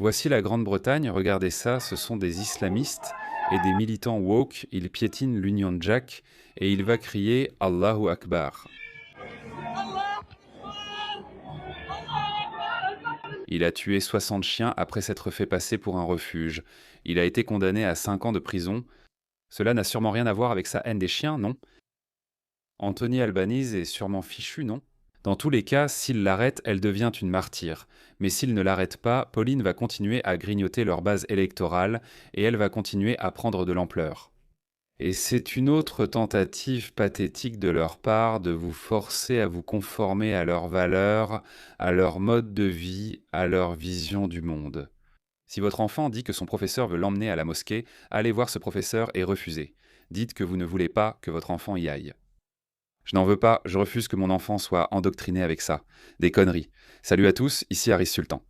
Voici la Grande-Bretagne, regardez ça, ce sont des islamistes et des militants woke, ils piétinent l'Union Jack et il va crier Allahu Akbar. Il a tué 60 chiens après s'être fait passer pour un refuge. Il a été condamné à 5 ans de prison. Cela n'a sûrement rien à voir avec sa haine des chiens, non? Anthony Albanese est sûrement fichu, non? Dans tous les cas, s'il l'arrête, elle devient une martyre. Mais s'il ne l'arrête pas, Pauline va continuer à grignoter leur base électorale et elle va continuer à prendre de l'ampleur. Et c'est une autre tentative pathétique de leur part de vous forcer à vous conformer à leurs valeurs, à leur mode de vie, à leur vision du monde. Si votre enfant dit que son professeur veut l'emmener à la mosquée, allez voir ce professeur et refusez. Dites que vous ne voulez pas que votre enfant y aille. Je n'en veux pas, je refuse que mon enfant soit endoctriné avec ça. Des conneries. Salut à tous, ici Harris Sultan.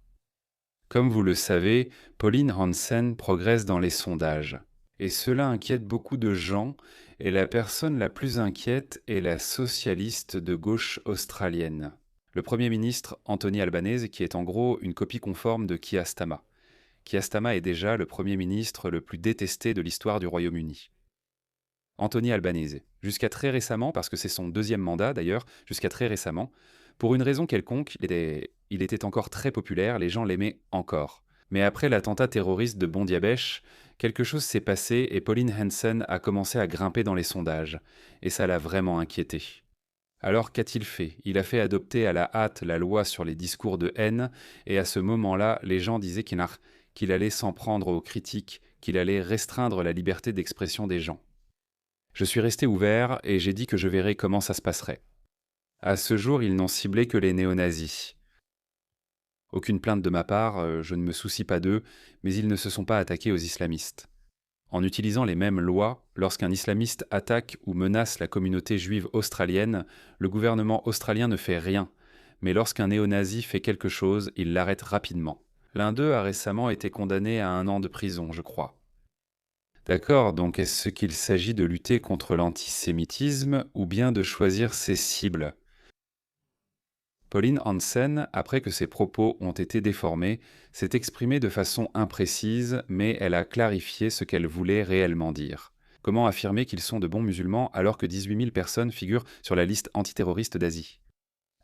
Comme vous le savez, Pauline Hansen progresse dans les sondages. Et cela inquiète beaucoup de gens, et la personne la plus inquiète est la socialiste de gauche australienne. Le Premier ministre Anthony Albanese, qui est en gros une copie conforme de Keir Starmer. Keir Starmer est déjà le Premier ministre le plus détesté de l'histoire du Royaume-Uni. Anthony Albanese, jusqu'à très récemment, parce que c'est son deuxième mandat d'ailleurs, jusqu'à très récemment, pour une raison quelconque, il était encore très populaire, les gens l'aimaient encore. Mais après l'attentat terroriste de Bangladesh, quelque chose s'est passé et Pauline Hansen a commencé à grimper dans les sondages, et ça l'a vraiment inquiété. Alors qu'a-t-il fait? Il a fait adopter à la hâte la loi sur les discours de haine, et à ce moment-là, les gens disaient qu'il allait s'en prendre aux critiques, qu'il allait restreindre la liberté d'expression des gens. Je suis resté ouvert et j'ai dit que je verrais comment ça se passerait. À ce jour, ils n'ont ciblé que les néo-nazis. Aucune plainte de ma part, je ne me soucie pas d'eux, mais ils ne se sont pas attaqués aux islamistes. En utilisant les mêmes lois, lorsqu'un islamiste attaque ou menace la communauté juive australienne, le gouvernement australien ne fait rien. Mais lorsqu'un néo-nazi fait quelque chose, il l'arrête rapidement. L'un d'eux a récemment été condamné à 1 an de prison, je crois. D'accord, donc est-ce qu'il s'agit de lutter contre l'antisémitisme ou bien de choisir ses cibles? Pauline Hansen, après que ses propos ont été déformés, s'est exprimée de façon imprécise, mais elle a clarifié ce qu'elle voulait réellement dire. Comment affirmer qu'ils sont de bons musulmans alors que 18 000 personnes figurent sur la liste antiterroriste d'Asie?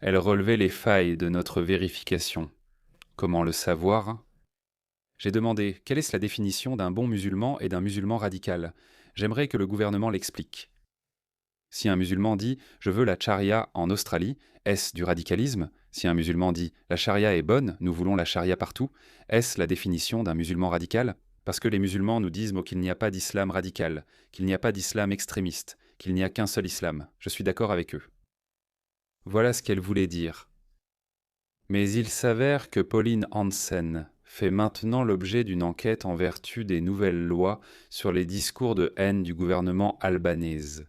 Elle relevait les failles de notre vérification. Comment le savoir? J'ai demandé quelle est la définition d'un bon musulman et d'un musulman radical. J'aimerais que le gouvernement l'explique. Si un musulman dit « je veux la charia en Australie », est-ce du radicalisme? Si un musulman dit « la charia est bonne, nous voulons la charia partout », est-ce la définition d'un musulman radical? Parce que les musulmans nous disent qu'il n'y a pas d'islam radical, qu'il n'y a pas d'islam extrémiste, qu'il n'y a qu'un seul islam. Je suis d'accord avec eux. Voilà ce qu'elle voulait dire. Mais il s'avère que Pauline Hansen fait maintenant l'objet d'une enquête en vertu des nouvelles lois sur les discours de haine du gouvernement albanese.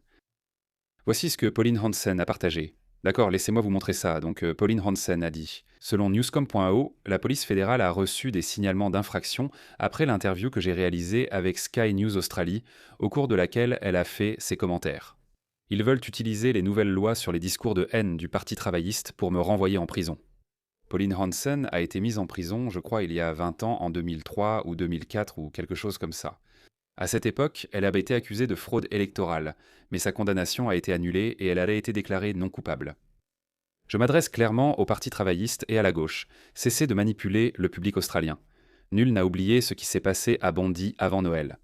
Voici ce que Pauline Hansen a partagé. D'accord, laissez-moi vous montrer ça. Donc, Pauline Hansen a dit « Selon newscom.ao, la police fédérale a reçu des signalements d'infraction après l'interview que j'ai réalisée avec Sky News Australie, au cours de laquelle elle a fait ses commentaires. Ils veulent utiliser les nouvelles lois sur les discours de haine du Parti travailliste pour me renvoyer en prison. » Pauline Hansen a été mise en prison, je crois, il y a 20 ans, en 2003 ou 2004 ou quelque chose comme ça. À cette époque, elle avait été accusée de fraude électorale, mais sa condamnation a été annulée et elle a été déclarée non coupable. Je m'adresse clairement au Parti travailliste et à la gauche. Cessez de manipuler le public australien. Nul n'a oublié ce qui s'est passé à Bondi avant Noël.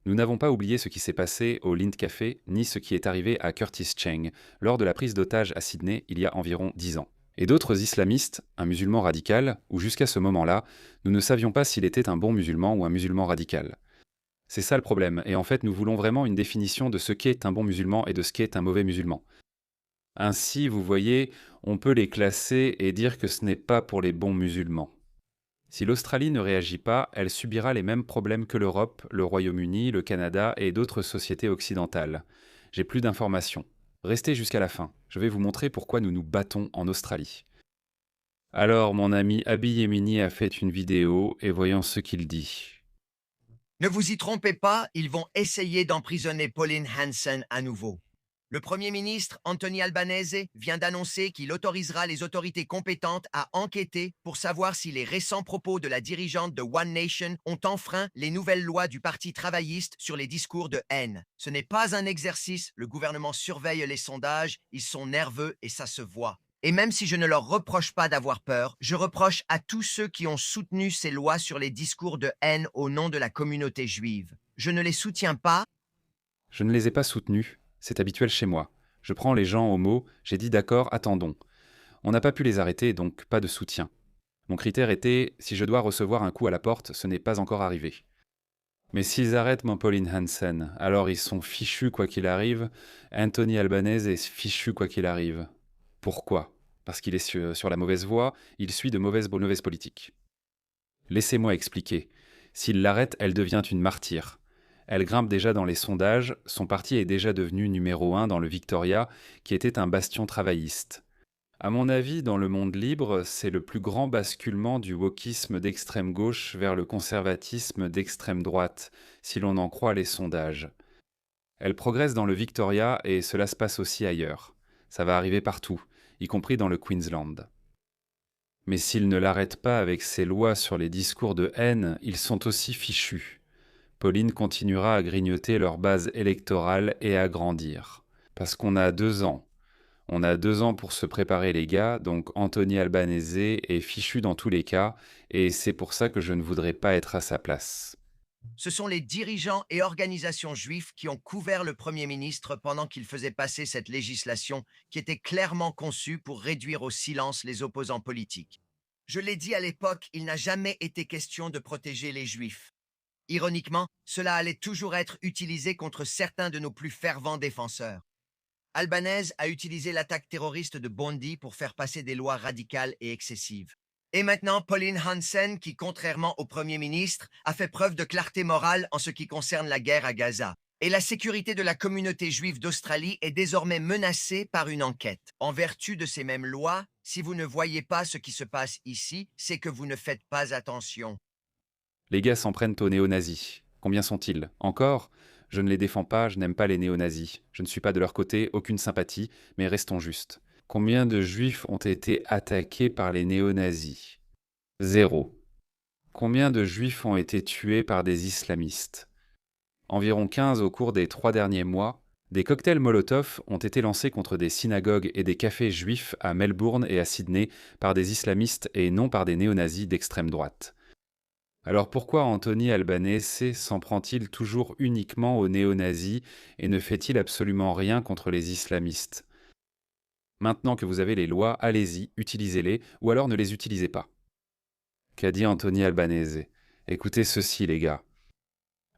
Nous n'avons pas oublié ce qui s'est passé au Lind Café, ni ce qui est arrivé à Curtis Cheng, lors de la prise d'otage à Sydney il y a environ 10 ans. Et d'autres islamistes, un musulman radical, où jusqu'à ce moment-là, nous ne savions pas s'il était un bon musulman ou un musulman radical. C'est ça le problème, et en fait nous voulons vraiment une définition de ce qu'est un bon musulman et de ce qu'est un mauvais musulman. Ainsi, vous voyez, on peut les classer et dire que ce n'est pas pour les bons musulmans. Si l'Australie ne réagit pas, elle subira les mêmes problèmes que l'Europe, le Royaume-Uni, le Canada et d'autres sociétés occidentales. J'ai plus d'informations. Restez jusqu'à la fin, je vais vous montrer pourquoi nous nous battons en Australie. Alors mon ami Abi Yemini a fait une vidéo et voyons ce qu'il dit. Ne vous y trompez pas, ils vont essayer d'emprisonner Pauline Hansen à nouveau. Le Premier ministre Anthony Albanese vient d'annoncer qu'il autorisera les autorités compétentes à enquêter pour savoir si les récents propos de la dirigeante de One Nation ont enfreint les nouvelles lois du Parti travailliste sur les discours de haine. Ce n'est pas un exercice, le gouvernement surveille les sondages, ils sont nerveux et ça se voit. Et même si je ne leur reproche pas d'avoir peur, je reproche à tous ceux qui ont soutenu ces lois sur les discours de haine au nom de la communauté juive. Je ne les soutiens pas. Je ne les ai pas soutenus, c'est habituel chez moi. Je prends les gens au mot, j'ai dit d'accord, attendons. On n'a pas pu les arrêter, donc pas de soutien. Mon critère était, si je dois recevoir un coup à la porte, ce n'est pas encore arrivé. Mais s'ils arrêtent mon Pauline Hansen, alors ils sont fichus quoi qu'il arrive. Anthony Albanese est fichu quoi qu'il arrive. Pourquoi? Parce qu'il est sur la mauvaise voie, il suit de mauvaises politiques. Laissez-moi expliquer. S'il l'arrête, elle devient une martyre. Elle grimpe déjà dans les sondages, son parti est déjà devenu numéro 1 dans le Victoria, qui était un bastion travailliste. À mon avis, dans le monde libre, c'est le plus grand basculement du wokisme d'extrême gauche vers le conservatisme d'extrême droite, si l'on en croit les sondages. Elle progresse dans le Victoria et cela se passe aussi ailleurs. Ça va arriver partout, y compris dans le Queensland. Mais s'ils ne l'arrêtent pas avec ces lois sur les discours de haine, ils sont aussi fichus. Pauline continuera à grignoter leur base électorale et à grandir. Parce qu'on a 2 ans. On a 2 ans pour se préparer les gars, donc Anthony Albanese est fichu dans tous les cas, et c'est pour ça que je ne voudrais pas être à sa place. Ce sont les dirigeants et organisations juifs qui ont couvert le Premier ministre pendant qu'il faisait passer cette législation qui était clairement conçue pour réduire au silence les opposants politiques. Je l'ai dit à l'époque, il n'a jamais été question de protéger les juifs. Ironiquement, cela allait toujours être utilisé contre certains de nos plus fervents défenseurs. Albanese a utilisé l'attaque terroriste de Bondi pour faire passer des lois radicales et excessives. Et maintenant, Pauline Hansen, qui, contrairement au Premier ministre, a fait preuve de clarté morale en ce qui concerne la guerre à Gaza. Et la sécurité de la communauté juive d'Australie est désormais menacée par une enquête. En vertu de ces mêmes lois, si vous ne voyez pas ce qui se passe ici, c'est que vous ne faites pas attention. Les gars s'en prennent aux néo-nazis. Combien sont-ils? Encore? Je ne les défends pas, je n'aime pas les néo-nazis. Je ne suis pas de leur côté, aucune sympathie, mais restons justes. Combien de juifs ont été attaqués par les néo-nazis? 0. Combien de juifs ont été tués par des islamistes? Environ 15 au cours des 3 derniers mois. Des cocktails Molotov ont été lancés contre des synagogues et des cafés juifs à Melbourne et à Sydney par des islamistes et non par des néo-nazis d'extrême droite. Alors pourquoi Anthony Albanese s'en prend-il toujours uniquement aux néo-nazis et ne fait-il absolument rien contre les islamistes? Maintenant que vous avez les lois, allez-y, utilisez-les, ou alors ne les utilisez pas. Qu'a dit Anthony Albanese? Écoutez ceci, les gars.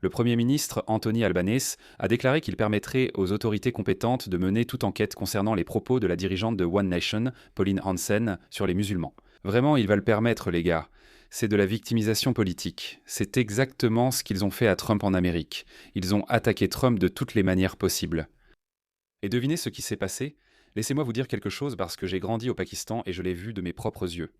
Le Premier ministre Anthony Albanese a déclaré qu'il permettrait aux autorités compétentes de mener toute enquête concernant les propos de la dirigeante de One Nation, Pauline Hansen, sur les musulmans. Vraiment, il va le permettre, les gars. C'est de la victimisation politique. C'est exactement ce qu'ils ont fait à Trump en Amérique. Ils ont attaqué Trump de toutes les manières possibles. Et devinez ce qui s'est passé? Laissez-moi vous dire quelque chose parce que j'ai grandi au Pakistan et je l'ai vu de mes propres yeux.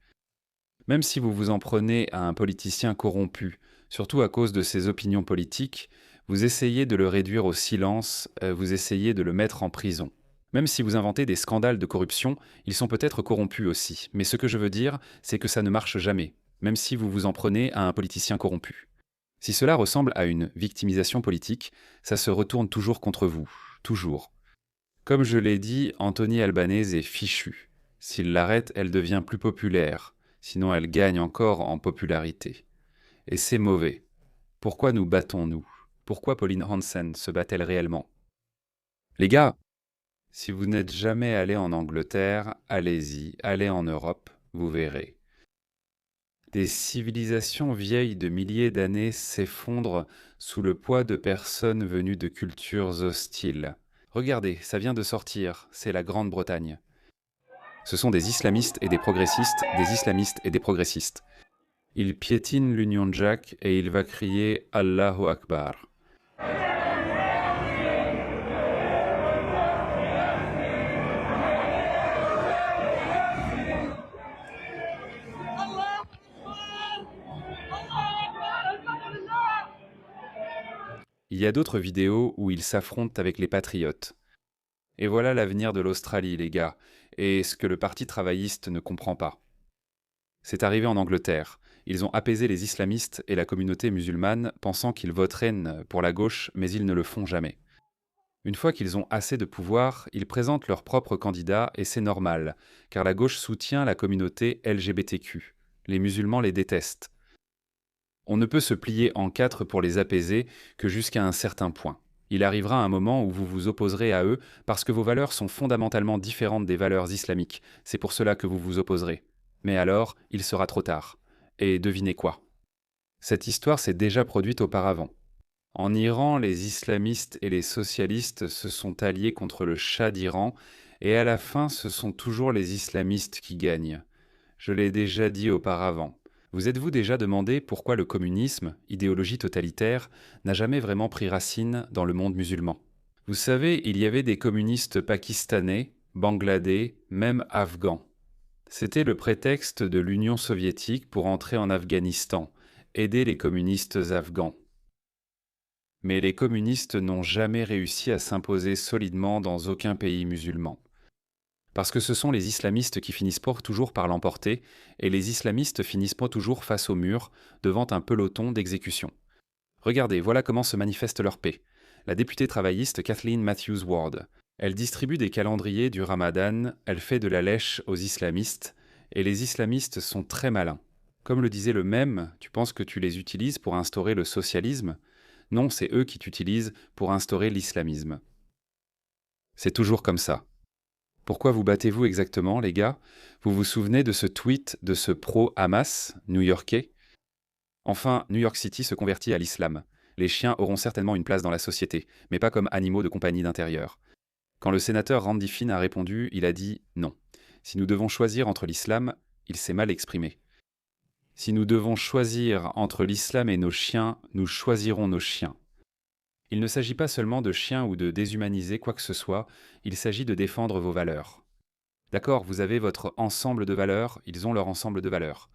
Même si vous vous en prenez à un politicien corrompu, surtout à cause de ses opinions politiques, vous essayez de le réduire au silence, vous essayez de le mettre en prison. Même si vous inventez des scandales de corruption, ils sont peut-être corrompus aussi. Mais ce que je veux dire, c'est que ça ne marche jamais, même si vous vous en prenez à un politicien corrompu. Si cela ressemble à une victimisation politique, ça se retourne toujours contre vous. Toujours. Comme je l'ai dit, Anthony Albanese est fichu. S'il l'arrête, elle devient plus populaire. Sinon, elle gagne encore en popularité. Et c'est mauvais. Pourquoi nous battons-nous? Pourquoi Pauline Hansen se bat-elle réellement? Les gars, si vous n'êtes jamais allé en Angleterre, allez-y, allez en Europe, vous verrez. Des civilisations vieilles de milliers d'années s'effondrent sous le poids de personnes venues de cultures hostiles. Regardez, ça vient de sortir, c'est la Grande-Bretagne. Ce sont des islamistes et des progressistes, des islamistes et des progressistes. Il piétine l'Union Jack et il va crier Allahu Akbar. Il y a d'autres vidéos où il s'affronte avec les patriotes. Et voilà l'avenir de l'Australie, les gars, et ce que le Parti travailliste ne comprend pas. C'est arrivé en Angleterre. Ils ont apaisé les islamistes et la communauté musulmane, pensant qu'ils voteraient pour la gauche, mais ils ne le font jamais. Une fois qu'ils ont assez de pouvoir, ils présentent leur propre candidat et c'est normal, car la gauche soutient la communauté LGBTQ. Les musulmans les détestent. On ne peut se plier en quatre pour les apaiser que jusqu'à un certain point. Il arrivera un moment où vous vous opposerez à eux parce que vos valeurs sont fondamentalement différentes des valeurs islamiques. C'est pour cela que vous vous opposerez. Mais alors, il sera trop tard. Et devinez quoi? Cette histoire s'est déjà produite auparavant. En Iran, les islamistes et les socialistes se sont alliés contre le Shah d'Iran, et à la fin, ce sont toujours les islamistes qui gagnent. Je l'ai déjà dit auparavant. Vous êtes-vous déjà demandé pourquoi le communisme, idéologie totalitaire, n'a jamais vraiment pris racine dans le monde musulman? Vous savez, il y avait des communistes pakistanais, bangladais, même afghans. C'était le prétexte de l'Union soviétique pour entrer en Afghanistan, aider les communistes afghans. Mais les communistes n'ont jamais réussi à s'imposer solidement dans aucun pays musulman. Parce que ce sont les islamistes qui finissent toujours par l'emporter, et les islamistes finissent pas toujours face au mur, devant un peloton d'exécution. Regardez, voilà comment se manifeste leur paix. La députée travailliste Kathleen Matthews Ward. Elle distribue des calendriers du Ramadan, elle fait de la lèche aux islamistes, et les islamistes sont très malins. Comme le disait le même, tu penses que tu les utilises pour instaurer le socialisme? Non, c'est eux qui t'utilisent pour instaurer l'islamisme. C'est toujours comme ça. Pourquoi vous battez-vous exactement, les gars? Vous vous souvenez de ce tweet de ce pro-Hamas, new-yorkais? Enfin, New York City se convertit à l'islam. Les chiens auront certainement une place dans la société, mais pas comme animaux de compagnie d'intérieur. Quand le sénateur Randy Finn a répondu, il a dit non. Si nous devons choisir entre l'islam, il s'est mal exprimé. Si nous devons choisir entre l'islam et nos chiens, nous choisirons nos chiens. Il ne s'agit pas seulement de chiens ou de déshumaniser quoi que ce soit, il s'agit de défendre vos valeurs. D'accord, vous avez votre ensemble de valeurs, ils ont leur ensemble de valeurs.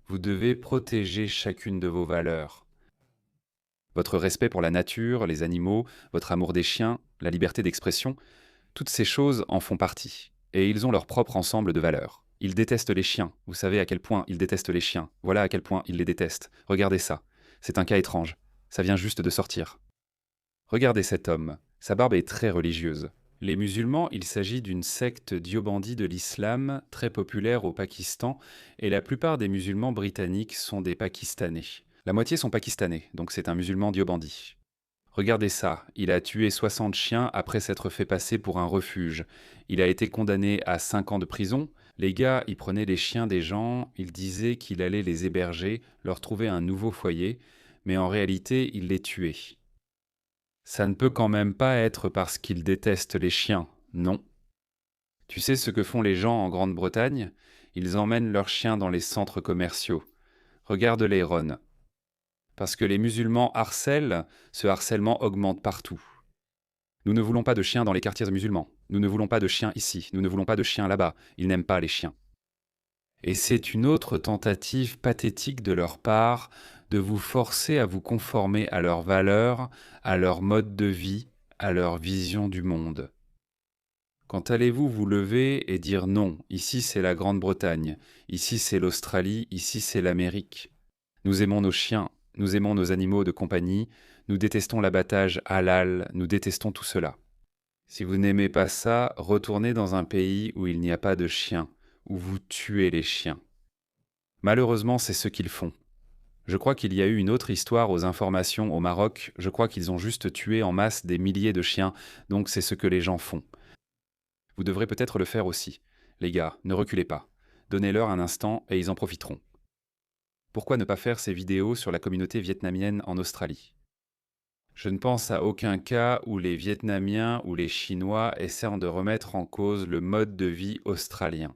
Vous devez protéger chacune de vos valeurs. Votre respect pour la nature, les animaux, votre amour des chiens, la liberté d'expression, toutes ces choses en font partie. Et ils ont leur propre ensemble de valeurs. Ils détestent les chiens. Vous savez à quel point ils détestent les chiens. Voilà à quel point ils les détestent. Regardez ça. C'est un cas étrange. Ça vient juste de sortir. Regardez cet homme. Sa barbe est très religieuse. Les musulmans, il s'agit d'une secte diobandie de l'islam très populaire au Pakistan et la plupart des musulmans britanniques sont des Pakistanais. La moitié sont pakistanais, donc c'est un musulman diobandi. Regardez ça, il a tué 60 chiens après s'être fait passer pour un refuge. Il a été condamné à 5 ans de prison. Les gars, ils prenaient les chiens des gens, ils disaient qu'il allait les héberger, leur trouver un nouveau foyer, mais en réalité, il les tuait. Ça ne peut quand même pas être parce qu'ils détestent les chiens, non. Tu sais ce que font les gens en Grande-Bretagne? Ils emmènent leurs chiens dans les centres commerciaux. Regarde-les, Ron. Parce que les musulmans harcèlent, ce harcèlement augmente partout. Nous ne voulons pas de chiens dans les quartiers musulmans. Nous ne voulons pas de chiens ici. Nous ne voulons pas de chiens là-bas. Ils n'aiment pas les chiens. Et c'est une autre tentative pathétique de leur part de vous forcer à vous conformer à leurs valeurs, à leur mode de vie, à leur vision du monde. Quand allez-vous vous lever et dire non, ici c'est la Grande-Bretagne, ici c'est l'Australie, ici c'est l'Amérique. Nous aimons nos chiens, nous aimons nos animaux de compagnie, nous détestons l'abattage halal, nous détestons tout cela. Si vous n'aimez pas ça, retournez dans un pays où il n'y a pas de chiens, où vous tuez les chiens. Malheureusement, c'est ce qu'ils font. Je crois qu'il y a eu une autre histoire aux informations au Maroc, je crois qu'ils ont juste tué en masse des milliers de chiens, donc c'est ce que les gens font. Vous devrez peut-être le faire aussi. Les gars, ne reculez pas. Donnez-leur un instant et ils en profiteront. Pourquoi ne pas faire ces vidéos sur la communauté vietnamienne en Australie? Je ne pense à aucun cas où les Vietnamiens ou les Chinois essaient de remettre en cause le mode de vie australien.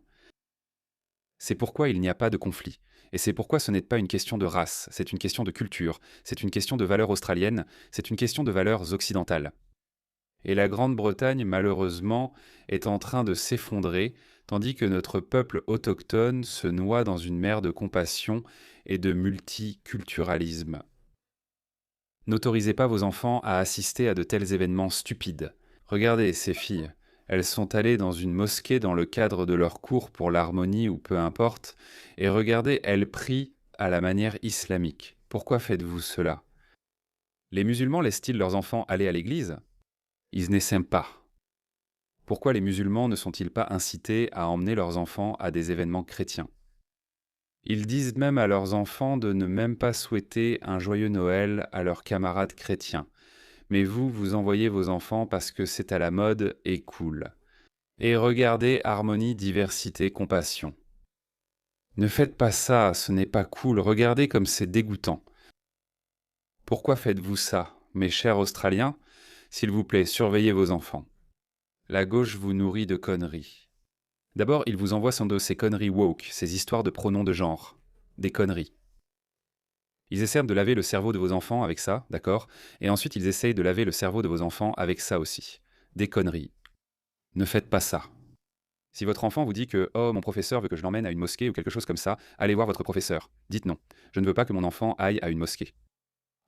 C'est pourquoi il n'y a pas de conflit. Et c'est pourquoi ce n'est pas une question de race, c'est une question de culture, c'est une question de valeurs australiennes, c'est une question de valeurs occidentales. Et la Grande-Bretagne, malheureusement, est en train de s'effondrer, tandis que notre peuple autochtone se noie dans une mer de compassion et de multiculturalisme. N'autorisez pas vos enfants à assister à de tels événements stupides. Regardez ces filles. Elles sont allées dans une mosquée dans le cadre de leur cours pour l'harmonie ou peu importe, et regardez, elles prient à la manière islamique. Pourquoi faites-vous cela? Les musulmans laissent-ils leurs enfants aller à l'église? Ils n'essaiment pas. Pourquoi les musulmans ne sont-ils pas incités à emmener leurs enfants à des événements chrétiens? Ils disent même à leurs enfants de ne même pas souhaiter un joyeux Noël à leurs camarades chrétiens. Mais vous, vous envoyez vos enfants parce que c'est à la mode et cool. Et regardez harmonie, diversité, compassion. Ne faites pas ça, ce n'est pas cool, regardez comme c'est dégoûtant. Pourquoi faites-vous ça, mes chers Australiens? S'il vous plaît, surveillez vos enfants. La gauche vous nourrit de conneries. D'abord, il vous envoie sans de ces conneries woke, ces histoires de pronoms de genre. Des conneries. Ils essaient de laver le cerveau de vos enfants avec ça, d'accord? Et ensuite, ils essayent de laver le cerveau de vos enfants avec ça aussi. Des conneries. Ne faites pas ça. Si votre enfant vous dit que «Oh, mon professeur veut que je l'emmène à une mosquée» ou quelque chose comme ça, allez voir votre professeur. Dites non. Je ne veux pas que mon enfant aille à une mosquée.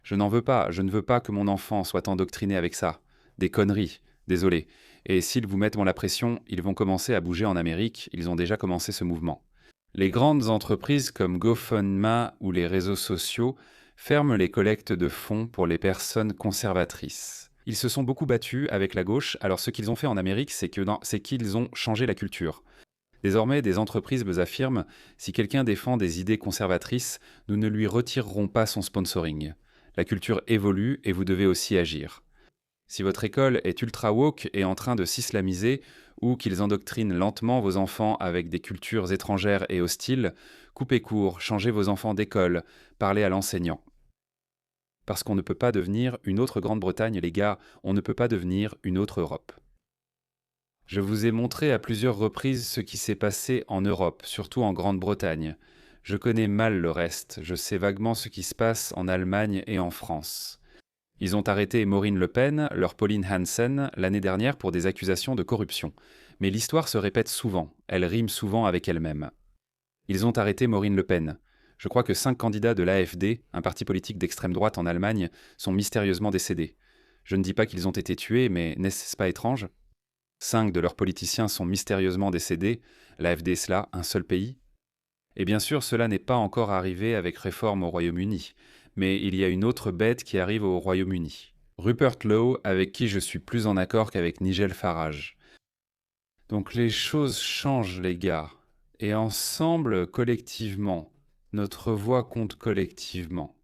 Je n'en veux pas, je ne veux pas que mon enfant soit endoctriné avec ça. Des conneries, désolé. Et s'ils vous mettent la pression, ils vont commencer à bouger en Amérique, ils ont déjà commencé ce mouvement. Les grandes entreprises comme GoFundMe ou les réseaux sociaux ferment les collectes de fonds pour les personnes conservatrices. Ils se sont beaucoup battus avec la gauche, alors ce qu'ils ont fait en Amérique, c'est qu'ils ont changé la culture. Désormais, des entreprises me affirment, si quelqu'un défend des idées conservatrices, nous ne lui retirerons pas son sponsoring. La culture évolue et vous devez aussi agir. Si votre école est ultra woke et en train de s'islamiser, ou qu'ils endoctrinent lentement vos enfants avec des cultures étrangères et hostiles, coupez court, changez vos enfants d'école, parlez à l'enseignant. Parce qu'on ne peut pas devenir une autre Grande-Bretagne, les gars, on ne peut pas devenir une autre Europe. Je vous ai montré à plusieurs reprises ce qui s'est passé en Europe, surtout en Grande-Bretagne. Je connais mal le reste, je sais vaguement ce qui se passe en Allemagne et en France. Ils ont arrêté Marine Le Pen, leur Pauline Hansen, l'année dernière pour des accusations de corruption. Mais l'histoire se répète souvent, elle rime souvent avec elle-même. Ils ont arrêté Marine Le Pen. Je crois que 5 candidats de l'AfD, un parti politique d'extrême droite en Allemagne, sont mystérieusement décédés. Je ne dis pas qu'ils ont été tués, mais n'est-ce pas étrange? 5 de leurs politiciens sont mystérieusement décédés, l'AfD cela, un seul pays. Et bien sûr, cela n'est pas encore arrivé avec réforme au Royaume-Uni, mais il y a une autre bête qui arrive au Royaume-Uni. Rupert Lowe, avec qui je suis plus en accord qu'avec Nigel Farage. Donc les choses changent, les gars. Et ensemble, collectivement, notre voix compte collectivement.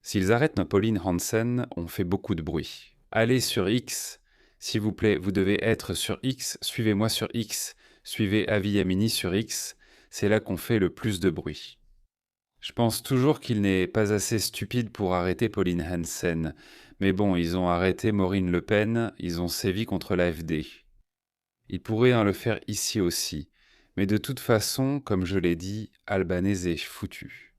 S'ils arrêtent Pauline Hansen, on fait beaucoup de bruit. Allez sur X, s'il vous plaît, vous devez être sur X, suivez-moi sur X, suivez Avi Yamini sur X, c'est là qu'on fait le plus de bruit. Je pense toujours qu'il n'est pas assez stupide pour arrêter Pauline Hansen. Mais bon, ils ont arrêté Marine Le Pen, ils ont sévi contre l'AfD. Ils pourraient le faire ici aussi. Mais de toute façon, comme je l'ai dit, Albanese est foutu.